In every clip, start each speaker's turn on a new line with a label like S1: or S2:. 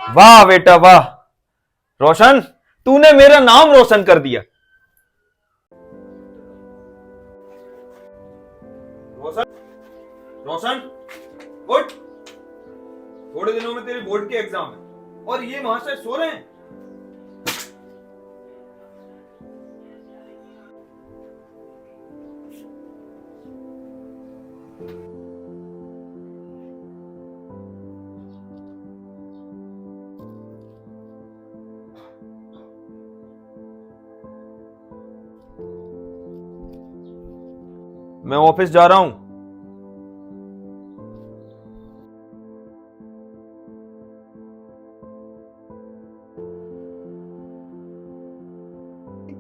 S1: वाह बेटा वाह। रोशन, तूने मेरा नाम रोशन कर दिया। रोशन, रोशन उठ। थोड़े दिनों में तेरे बोर्ड के एग्जाम है और ये महाशय सो रहे हैं। मैं ऑफिस जा रहा हूं।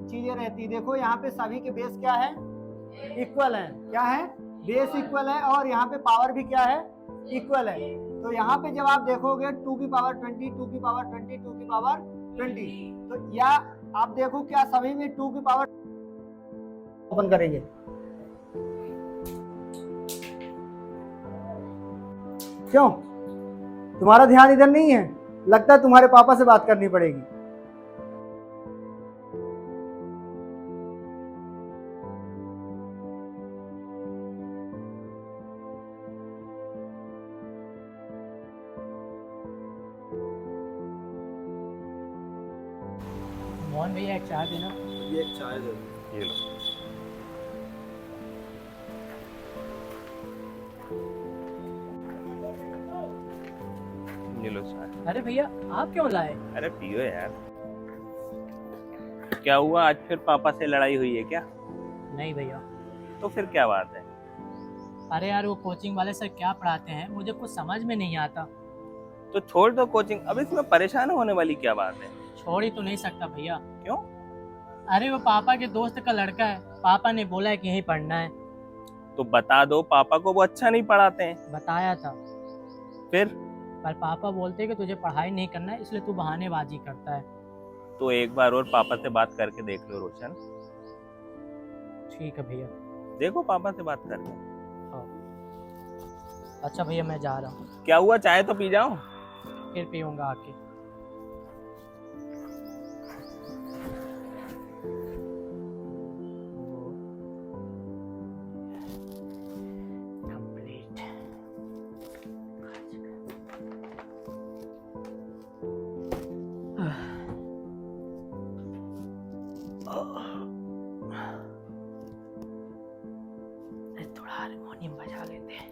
S2: चीजें रहती। देखो यहाँ पे सभी के बेस क्या है, इक्वल है। क्या है, बेस इक्वल है। और यहाँ पे पावर भी क्या है, इक्वल है। तो यहाँ पे जब आप देखोगे 2 की पावर 20, 2 की पावर 20, 2 की पावर 20, तो या आप देखो क्या सभी में 2 की पावर ओपन करेंगे। क्यों, तुम्हारा ध्यान इधर नहीं है? लगता है तुम्हारे पापा से बात करनी पड़ेगी।
S3: मोहन भैया एक चाय देना।
S2: ये एक चाय दो।
S1: ये लो। ये लो चाय।
S3: अरे भैया आप क्यों लाए?
S4: अरे पियो यार। क्या हुआ, आज फिर पापा से लड़ाई हुई है क्या?
S3: नहीं भैया।
S4: तो फिर क्या बात है?
S3: अरे यार वो कोचिंग वाले सर क्या पढ़ाते हैं मुझे कुछ समझ में नहीं आता।
S4: तो छोड़ दो कोचिंग, अब इसमें परेशान होने वाली क्या बात है?
S3: छोड़ ही तो नहीं सकता भैया।
S4: क्यों?
S3: अरे वो पापा के दोस्त का लड़का है, पापा ने बोला है कि यहीं पढ़ना है।
S4: तो बता दो पापा को, वो अच्छा नहीं पढ़ाते हैं।
S3: बताया था,
S4: फिर?
S3: पर पापा बोलते हैं कि तुझे पढ़ाई नहीं करना है, इसलिए तू बहानेबाजी करता है।
S4: तो एक बार और पापा से बात करके देख लो रोशन।
S3: ठीक है भैया।
S4: देखो पापा से बात करके।
S3: हाँ। अच्छा भैया मैं जा रहा हूँ।
S4: क्या हुआ, चाय तो पी जाओ।
S3: फिर पीऊंगा आके। कंप्लीट। थोड़ा हारमोनियम बजा लेते हैं।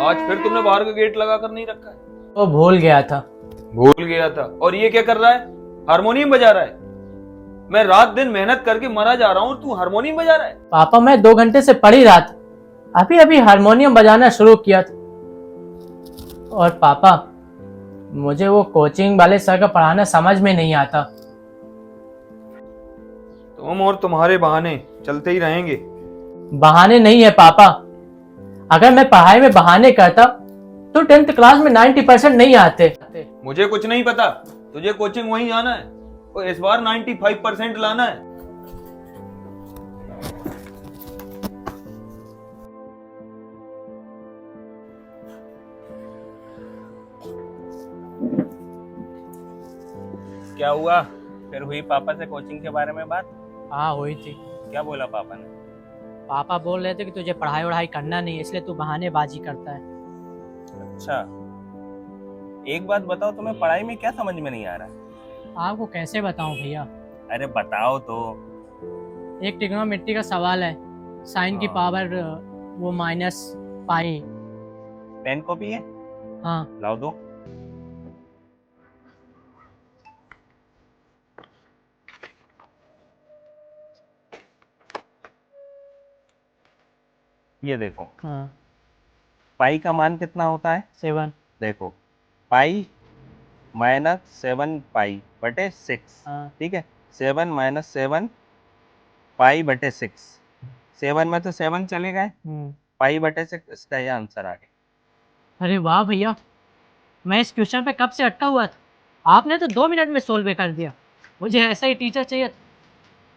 S1: आज फिर तुमने बाहर का गेट लगा कर नहीं रखा है?
S3: वो भूल गया था।
S1: भूल गया था? और ये क्या कर रहा है, हारमोनियम बजा रहा है? मैं रात दिन मेहनत करके मरा जा रहा हूँ, तू हारमोनियम बजा रहा है?
S3: पापा मैं 2 घंटे से पढ़ ही रहा था, अभी अभी हारमोनियम बजाना शुरू किया था। और पापा मुझे वो कोचिंग वाले सर का पढ़ाना समझ में नहीं आता।
S1: तुम और तुम्हारे बहाने चलते ही रहेंगे।
S3: बहाने नहीं है पापा, अगर मैं पढ़ाई में बहाने करता तो 10th क्लास में 90% नहीं आते।
S1: मुझे कुछ नहीं पता, तुझे कोचिंग वहीं जाना है और इस बार 95% लाना है।
S4: क्या हुआ, फिर हुई पापा से कोचिंग के बारे में बात?
S3: हाँ हुई थी।
S4: क्या बोला पापा ने?
S3: पापा बोल रहे थे कि तुझे पढ़ाई वढ़ाई करना नहीं है, इसलिए तू बहानेबाजी करता है।
S4: अच्छा, एक बात बताओ, तुम्हें पढ़ाई में क्या समझ में नहीं आ रहा है?
S3: आपको कैसे बताऊं भैया?
S4: अरे बताओ तो।
S3: एक ट्रिग्नोमेट्री का सवाल है, साइन की
S4: हाँ।
S3: पावर वो माइनस पाई।
S4: पेन कॉपी है?
S3: हाँ।
S4: लाओ दो। ये देखो,
S3: हाँ।
S4: पाई का मान कितना होता है?
S3: 7।
S4: देखो, पाई -7 पाई/6।
S3: हाँ।
S4: ठीक है, 7 - 7 पाई/6। 7 में तो 7 चले गए, पाई/6 इसका ये आंसर आ गया।
S3: अरे वाह भैया, मैं इस क्वेश्चन पे कब से अटका हुआ था, आपने तो 2 मिनट में सोल्व कर दिया। मुझे ऐसा ही टीचर चाहिए था।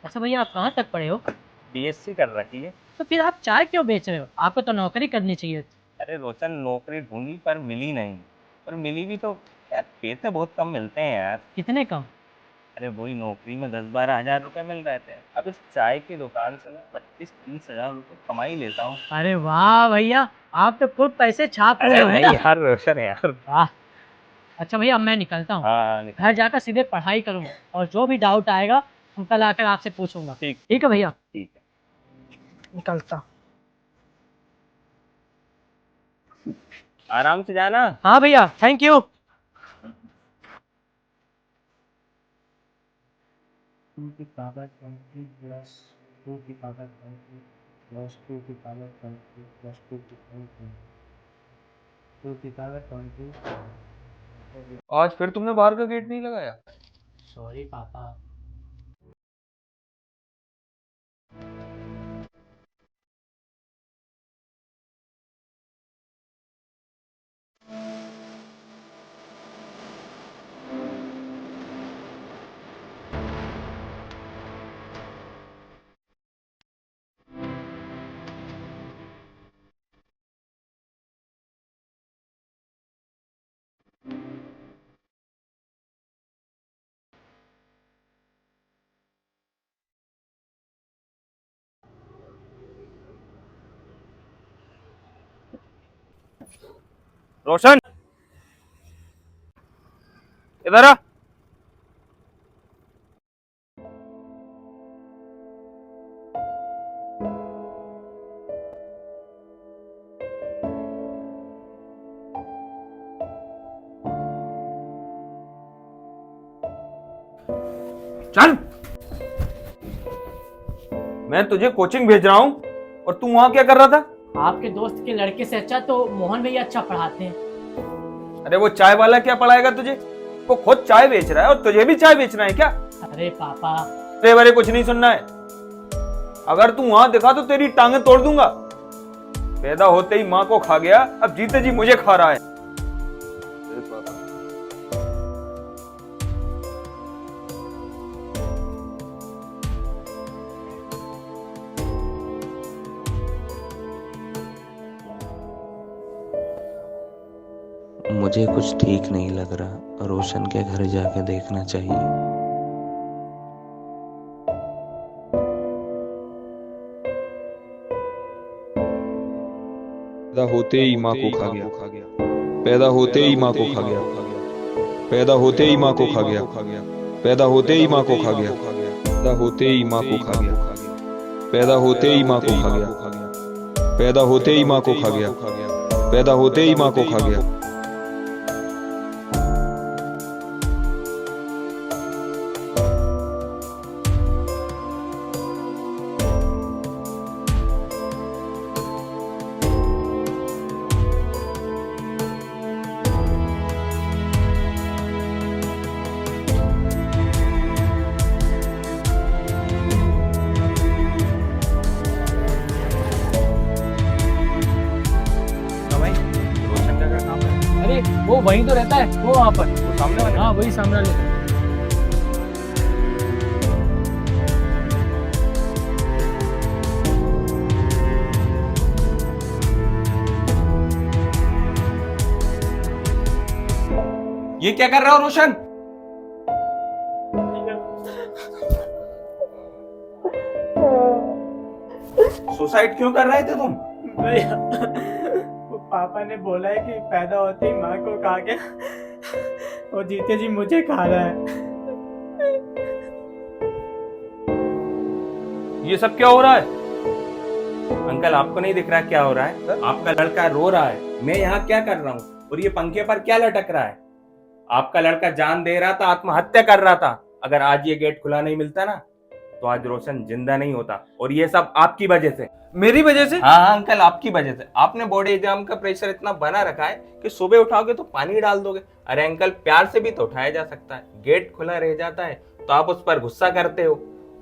S3: अच्छा भैया, आप कहाँ तक पढ़े हो?
S4: बीएससी कर रखी है।
S3: तो फिर आप चाय क्यों बेच रहे हो? आपको तो नौकरी करनी चाहिए थी।
S4: अरे रोशन, नौकरी ढूंढी पर मिली नहीं। पर मिली भी तो यार पैसे बहुत कम मिलते हैं यार।
S3: कितने कम?
S4: अरे वही नौकरी में 10-12 हजार रुपए मिल रहे थे। अब इस चाय की दुकान से मैं 25-30 हजार रुपये कमा ही लेता हूँ।
S3: अरे वाह भैया, आप तो खूब पैसे छाप रहे
S4: अरे
S3: हो, है
S4: नहीं
S3: ना?
S4: यार रोशन यार।
S3: वाह। अच्छा भैया, अब मैं निकलता हूँ।
S4: हाँ
S3: घर जाकर सीधे पढ़ाई करूँगा और जो भी डाउट आएगा हम कल आकर आपसे पूछूंगा।
S4: ठीक
S3: ठीक है भैया,
S4: ठीक है।
S3: निकलता।
S4: आराम से जाना।
S3: हाँ भैया, थैंक यू।
S1: आज फिर तुमने बाहर का गेट नहीं लगाया?
S3: सॉरी पापा।
S1: रोशन, इधर आ। चल, मैं तुझे कोचिंग भेज रहा हूँ और तू वहां क्या कर रहा था?
S3: आपके दोस्त के लड़के से अच्छा तो मोहन भैया अच्छा पढ़ाते हैं।
S1: अरे वो चाय वाला क्या पढ़ाएगा तुझे? वो खुद चाय बेच रहा है और तुझे भी चाय बेचना है क्या?
S3: अरे पापा।
S1: तेरे बारे कुछ नहीं सुनना है। अगर तू वहां दिखा तो तेरी टांगे तोड़ दूंगा। पैदा होते ही माँ को खा गया, अब जीते जी मुझे खा रहा है।
S5: मुझे कुछ ठीक नहीं लग रहा। रोशन के घर जाके देखना चाहिए।
S6: पैदा होते ही माँ को खा गया। पैदा होते ही माँ को खा गया। पैदा होते ही माँ को खा गया। पैदा होते ही माँ को खा गया। पैदा होते ही माँ को खा गया। पैदा होते ही माँ को खा गया। पैदा होते ही माँ को खा गया। पैदा होते ही माँ को खा गया।
S4: तो भाई रोशन का क्या काम है?
S3: अरे वो वहीं तो रहता है, वो वहाँ पर।
S4: वो सामने वाला?
S3: हाँ, वही सामने वाले।
S1: ये क्या कर रहा हो रोशन? सुसाइड क्यों कर रहे थे तुम?
S3: भैया, वो पापा ने बोला है कि पैदा होते ही माँ को खा गया और जीते जी मुझे खा रहा है।
S1: ये सब क्या हो रहा है?
S4: अंकल, आपको नहीं दिख रहा क्या हो रहा है? आपका लड़का रो रहा है, मैं यहाँ क्या कर रहा हूँ और ये पंखे पर क्या लटक रहा है? आपका लड़का जान दे रहा था, आत्महत्या कर रहा था। अगर आज ये गेट खुला नहीं मिलता ना तो आज रोशन जिंदा नहीं होता, और ये सब आपकी वजह से।
S1: मेरी वजह से?
S4: हाँ अंकल, आपकी वजह से। आपने बोर्ड एग्जाम का प्रेशर इतना बना रखा है कि सुबह उठाओगे तो पानी डाल दोगे। अरे अंकल, प्यार से भी तो उठाया जा सकता है। गेट खुला रह जाता है तो आप उस पर गुस्सा करते हो।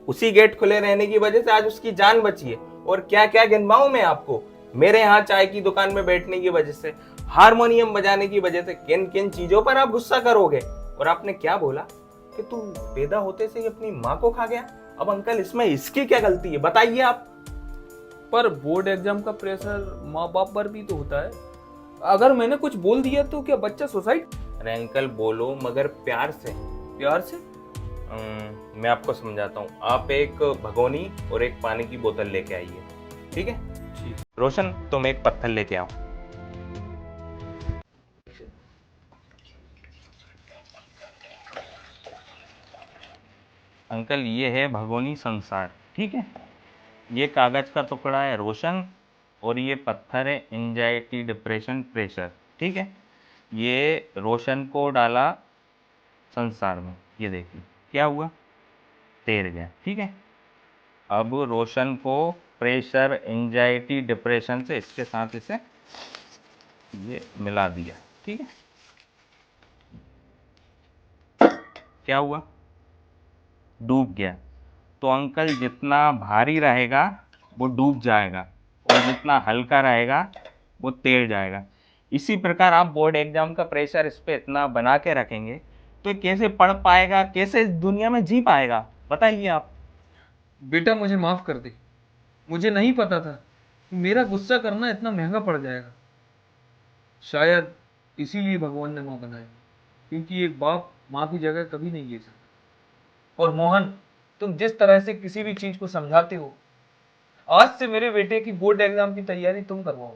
S4: उसी गेट खुले रहने की वजह से आज उसकी जान बची है। और क्या क्या गिनवाऊं मैं आपको, मेरे यहाँ चाय की दुकान में बैठने की वजह से, हारमोनियम बजाने की वजह से, किन किन चीजों पर आप गुस्सा करोगे। और आपने क्या बोला कि तू पैदा होते से ही अपनी माँ को खा गया। अब अंकल, इसमें इसकी क्या गलती है, बताइए आप।
S1: पर बोर्ड एग्जाम का प्रेशर माँ बाप पर भी तो होता है। अगर मैंने कुछ बोल दिया तो क्या बच्चा सुसाइड?
S4: अरे अंकल, बोलो मगर प्यार से।
S1: प्यार से?
S4: मैं आपको समझाता हूँ। आप एक भगोनी और एक पानी की बोतल लेके आइए, ठीक है? रोशन, तुम एक पत्थर लेके आओ। अंकल, ये है भगोनी संसार, ठीक है? ये कागज का टुकड़ा है रोशन, और ये पत्थर है एंजाइटी, डिप्रेशन, प्रेशर, ठीक है? ये रोशन को डाला संसार में, ये देखिए क्या हुआ, तैर गया, ठीक है? अब रोशन को प्रेशर, एंजाइटी, डिप्रेशन से इसके साथ इसे ये मिला दिया, ठीक है? क्या हुआ, डूब गया। तो अंकल, जितना भारी रहेगा वो डूब जाएगा, और जितना हल्का रहेगा वो तैर जाएगा। इसी प्रकार आप बोर्ड एग्जाम का प्रेशर इस पे इतना बना के रखेंगे तो ये कैसे पढ़ पाएगा, कैसे इस दुनिया में जी पाएगा, बताइए आप।
S6: बेटा मुझे माफ कर दे, मुझे नहीं पता था कि मेरा गुस्सा करना इतना महंगा पड़ जाएगा। शायद इसीलिए भगवान ने माँ बनाई, क्योंकि एक बाप माँ की जगह कभी नहीं ले सकता। और मोहन, तुम जिस तरह से किसी भी चीज को समझाते हो, आज से मेरे बेटे की बोर्ड एग्जाम की तैयारी तुम करवाओ।